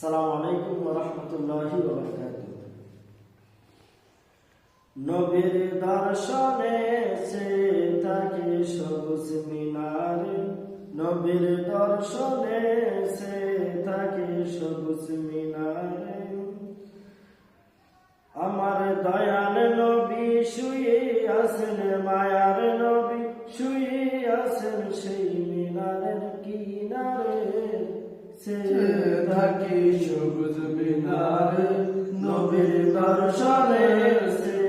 আসসালামু আলাইকুম ওয়া রাহমাতুল্লাহি ওয়া বারাকাতুহু। নবীর দর্শনে সে থাকে সবুজ মিনারে, নবীর দর্শনে সে থাকে সবুজ মিনারে। আমার দয়াল নবী শুয়ে আছেন, মায়ার নবী শুয়ে আছেন সেই মিনারের কিনারে, সে থাকে সবুজ মিনারে। নবীর দর্শনে সে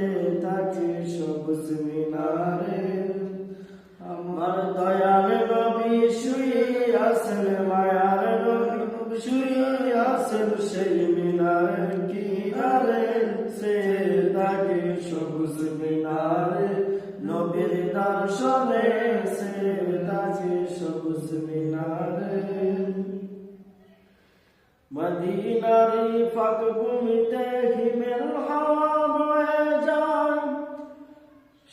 থাকে সবুজ মিনারে। আমার দয়াল নবী শুয়ে আছেন, মায়ার নবী শুয়ে আছেন সেই মিনারের কিনারে, সে থাকে সবুজ মিনারে। নবীর দর্শনে সে থাকে সবুজ মিনারে। মদিনারি ফাঁক ভূমিতে হিমেল হাওয়া বয়ে যায়,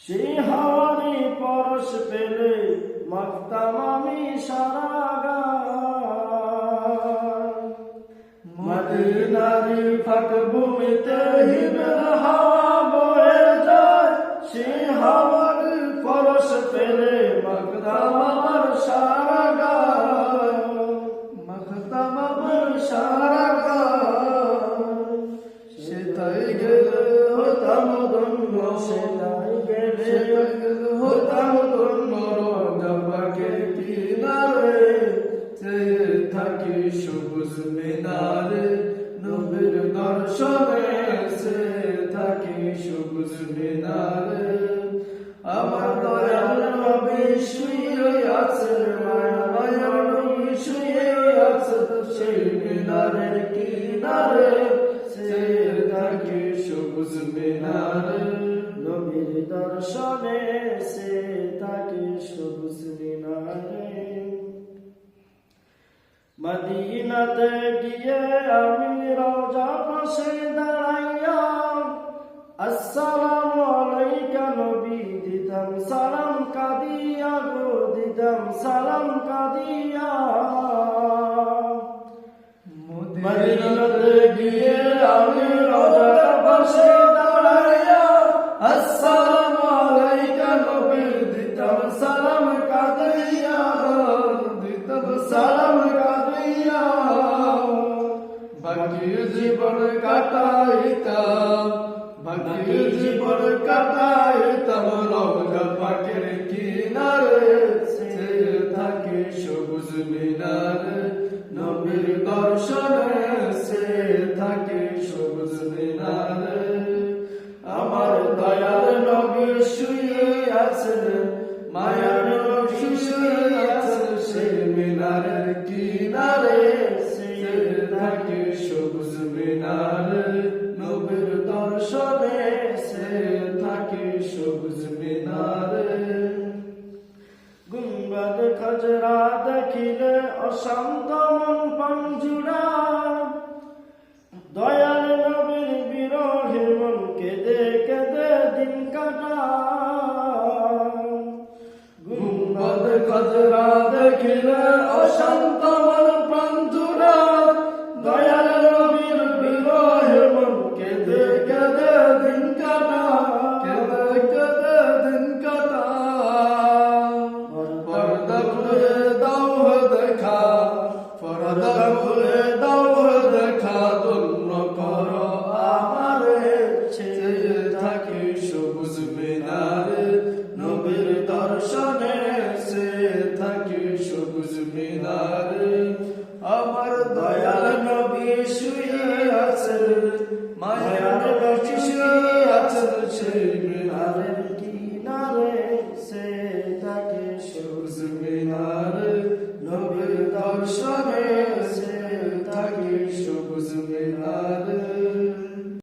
সেই হাওয়ারি পরশ পেলে মাখতাম আমি সারা গায়। মদিনারি ফাঁক ভূমিতে হিমেল হাওয়া বয়ে যায়, সেই হাওয়ারি পরশ পেলে মাখতাম আমার সারা গায়, মাখতাম আমার সারা গায়। সেটাই গেলে হতাম ধন্য, সেটাই গেলে হতাম ধন্য। রওজা পাকের কিনারে সে থাকে সবুজ মিনারে। নবীর দর্শনে সে থাকে সবুজ মিনারে। আমার দয়াল নবী শুয়ে আছেন, মায়ার নবী শুয়ে আছেন সেই মিনারের কিনারে, সে থাকে সবুজ মিনারে। নবীর দর্শনে সে থাকে সবুজ মিনারে। মদিনাতে গিয়ে আমি রওজা পাশে দাঁড়াইয়া আসসালামু আলাইকা নবী দিতাম সালাম কাদিয়া গো, দিতাম সালাম কাদিয়া। মদিনাতে গিয়ে আমি রওজা পাশে দাঁড়াইয়া আসসালামু আলাইকা নবী দিতাম সালাম কাদিয়া, দিতাম সালাম কাদিয়া। বাকি জীবন কাটাইতাম, বাকি জীবন কাটাইতাম রওজা পাকের কিনারে, সে থাকে সবুজ মিনারে। নবীর দর্শনে সে থাকে সবুজ মিনারে। আমার দয়াল নবী শুয়ে আছেন, মায়ার নবী শুয়ে আছেন সেই মিনারের কিনারে, সে থাকে সবুজ মিনারে। নবীর দর্শনে সে থাকে সবুজ মিনারে। গুম্বদ খজরা দেখিলে অশান্ত মন পাঞ্জুড়ায়, দয়াল নবীর বিরহে মন কেঁদে কেঁদে দিন কাটায়। গুম্বদ খজরা দেখিলে অশান্ত মন পাঞ্জুড়ায়, দয়াল নবীর বিরহে মন কেঁদে কেঁদে দিন কাটায়, কেঁদে কেঁদে দিন কাটায়। পর্দা খুলে দাও দেখা, পর্দা খুলে দাও দেখা, ধন্য করো আমারে, সে থাকে সবুজ মিনারে। নবীর দর্শনে সে থাকে সবুজ মিনারে। আমার দয়াল নবী শুয়ে আছেন, মায়ার নবী শুয়ে আছেন সেই মিনারের